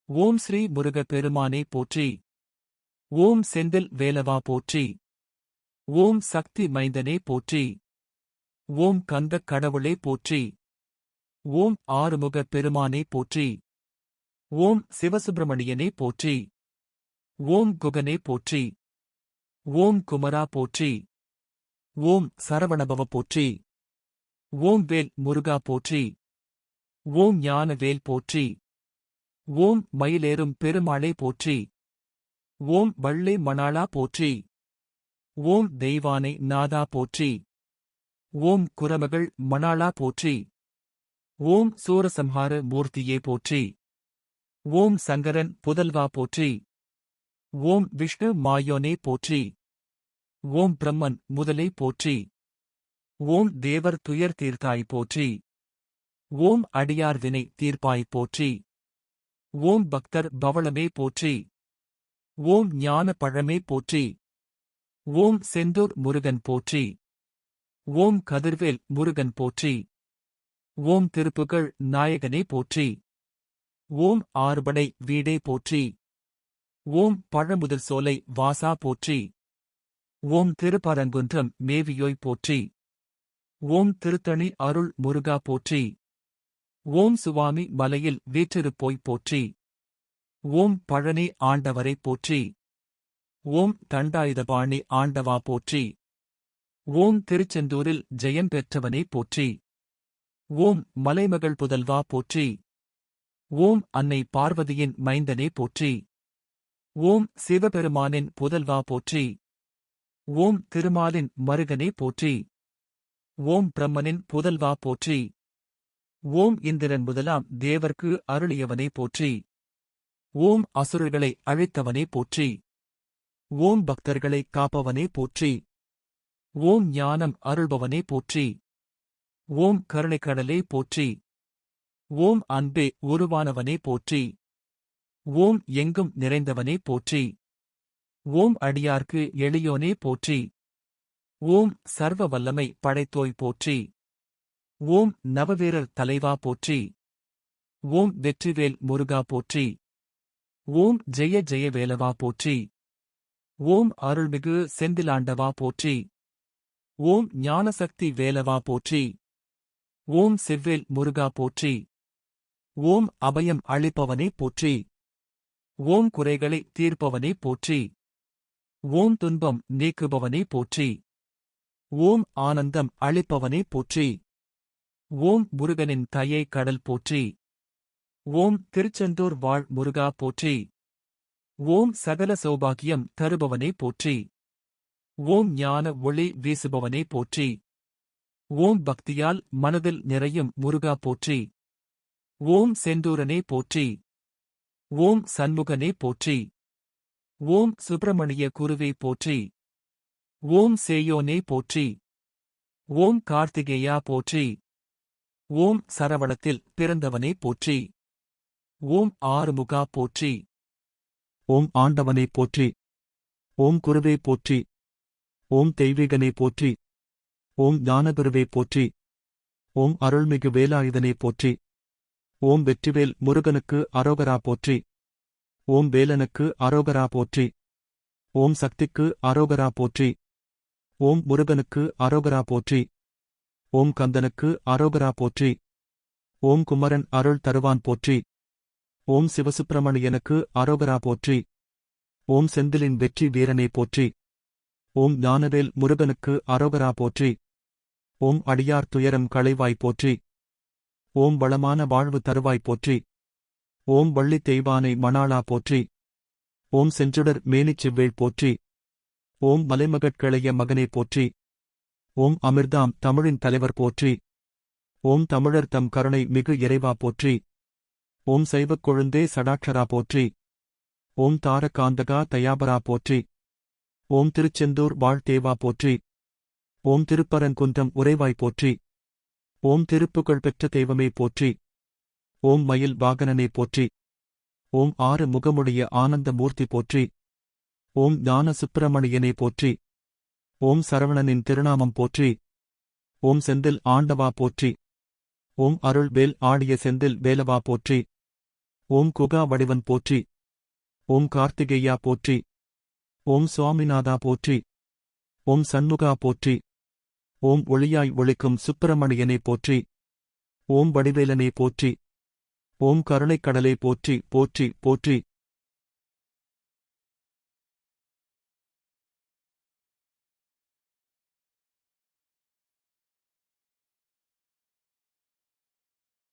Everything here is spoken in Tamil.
ஓம் ஸ்ரீ முருகப் பெருமானே போற்றி. ஓம் செந்தில் வேலவா போற்றி. ஓம் சக்தி மைந்தனே போற்றி. ஓம் கந்தக் கடவுளே போற்றி. ஓம் ஆறுமுகப் பெருமானே போற்றி. ஓம் சிவசுப்பிரமணியனே போற்றி. ஓம் குகனே போற்றி. ஓம் குமரா போற்றி. ஓம் சரவணபவ போற்றி. ஓம் வேல் முருகா போற்றி. ஓம் ஞானவேல் போற்றி. ஓம் மயிலேறும் பெருமாளே போற்றி. ஓம் வள்ளி மணாளா போற்றி. ஓம் தெய்வானை நாதா போற்றி. ஓம் குரமகள் மணாளா போற்றி. ஓம் சூரசம்ஹார மூர்த்தியே போற்றி. ஓம் சங்கரன் புதல்வா போற்றி. ஓம் விஷ்ணு மாயோனே போற்றி. ஓம் பிரம்மன் முதலே போற்றி. ஓம் தேவர் துயர் தீர்த்தாய் போற்றி. ஓம் அடியார் வினை தீர்ப்பாய் போற்றி. ஓம் பக்தர் பவளமே போற்றி. ஓம் ஞான பழமே போற்றி. ஓம் செந்தூர் முருகன் போற்றி. ஓம் கதிர்வேல் முருகன் போற்றி. ஓம் திருப்புகழ் நாயகனே போற்றி. ஓம் ஆறுபடை வீடே போற்றி. ஓம் பழமுதிர் சோலை வாசா போற்றி. ஓம் திருப்பரங்குன்றம் மேவியோய் போற்றி. ஓம் திருத்தணி அருள் முருகா போற்றி. ஓம் சுவாமி மலையில் வீற்றிருப்போய் போற்றி. ஓம் பழனி ஆண்டவரை போற்றி. ஓம் தண்டாயுதபாணி ஆண்டவா போற்றி. ஓம் திருச்செந்தூரில் ஜெயம் பெற்றவனே போற்றி. ஓம் மலைமகள் புதல்வா போற்றி. ஓம் அன்னை பார்வதியின் மைந்தனே போற்றி. ஓம் சிவபெருமானின் புதல்வா போற்றி. ஓம் திருமாலின் மருகனே போற்றி. ஓம் பிரம்மனின் புதல்வா போற்றி. ஓம் இந்திரன் முதலாம் தேவர்க்கு அருளியவனே போற்றி. ஓம் அசுரர்களை அழித்தவனே போற்றி. ஓம் பக்தர்களை காப்பவனே போற்றி. ஓம் ஞானம் அருள்பவனே போற்றி. ஓம் கருணைக்கடலே போற்றி. ஓம் அன்பே உருவானவனே போற்றி. ஓம் எங்கும் நிறைந்தவனே போற்றி. ஓம் அடியார்க்கு எளியோனே போற்றி. ஓம் சர்வ வல்லமை படைத்தோய் போற்றி. ஓம் நவவீரர் தலைவா போற்றி. ஓம் வெற்றிவேல் முருகா போற்றி. ஓம் ஜெய ஜெய வேலவா போற்றி. ஓம் அருள்மிகு செந்திலாண்டவா போற்றி. ஓம் ஞானசக்தி வேலவா போற்றி. ஓம் செவ்வேல் முருகா போற்றி. ஓம் அபயம் அளிப்பவனே போற்றி. ஓம் குறைகளை தீர்ப்பவனே போற்றி. ஓம் துன்பம் நீக்குபவனே போற்றி. ஓம் ஆனந்தம் அளிப்பவனே போற்றி. ஓம் முருகனின் தயை கடல் போற்றி. ஓம் திருச்செந்தூர் வாழ் முருகா போற்றி. ஓம் சகல சௌபாகியம் தருபவனே போற்றி. ஓம் ஞான ஒளி வீசுபவனே போற்றி. ஓம் பக்தியால் மனதில் நிறையும் முருகா போற்றி. ஓம் செந்தூரனே போற்றி. ஓம் சண்முகனே போற்றி. ஓம் சுப்பிரமணிய குருவே போற்றி. ஓம் சேயோனே போற்றி. ஓம் கார்த்திகேயா போற்றி. ஓம் சரவணத்தில் பிறந்தவனே போற்றி. ஓம் ஆறுமுகா போற்றி. ஓம் ஆண்டவனே போற்றி. ஓம் குருவே போற்றி. ஓம் தெய்வீகனே போற்றி. ஓம் ஞானகுருவே போற்றி. ஓம் அருள்மிகு வேலாயுதனே போற்றி. ஓம் வெற்றிவேல் முருகனுக்கு அரோகரா போற்றி. ஓம் வேலனுக்கு அரோகரா போற்றி. ஓம் சக்திக்கு அரோகரா போற்றி. ஓம் முருகனுக்கு அரோகரா போற்றி. ஓம் கந்தனுக்கு அரோகரா போற்றி. ஓம் குமரன் அருள் தருவான் போற்றி. ஓம் சிவசுப்பிரமணியனுக்கு அரோகரா போற்றி. ஓம் செந்திலின் வெற்றி வீரனே போற்றி. ஓம் ஞானவேல் முருகனுக்கு அரோகரா போற்றி. ஓம் அடியார் துயரம் களைவாய் போற்றி. ஓம் வளமான வாழ்வு தருவாய் போற்றி. ஓம் வள்ளி தெய்வானை மணாளா போற்றி. ஓம் செஞ்சுடர் மேனிச் செவ்வேள் போற்றி. ஓம் மலைமகட்கிளைய மகனே போற்றி. ஓம் அமிர்தாம் தமிழின் தலைவர் போற்றி. ஓம் தமிழர் தம் கருணை மிகு இறைவா போற்றி. ஓம் சைவக் கொழுந்தே சடாட்சரா போற்றி. ஓம் தாரகாந்தகா தயாபரா போற்றி. ஓம் திருச்செந்தூர் வாழ்தேவா போற்றி. ஓம் திருப்பரங்குன்றம் உறைவாய் போற்றி. ஓம் திருப்புகழ் பெற்ற தெய்வமே போற்றி. ஓம் மயில் வாகனனே போற்றி. ஓம் ஆறு முகமுடைய ஆனந்த மூர்த்தி போற்றி. ஓம் ஞான சுப்பிரமணியனே போற்றி. ஓம் சரவணனின் திருநாமம் போற்றி. ஓம் செந்தில் ஆண்டவா போற்றி. ஓம் அருள் வேல் ஆடிய செந்தில் வேலவா போற்றி. ஓம் குகா வடிவன் போற்றி. ஓம் கார்த்திகேயா போற்றி. ஓம் சுவாமிநாதா போற்றி. ஓம் சண்முகா போற்றி. ஓம் ஒளியாய் ஒளிக்கும் சுப்பிரமணியனே போற்றி. ஓம் வடிவேலனே போற்றி. ஓம் கருணைக்கடலே போற்றி போற்றி போற்றி.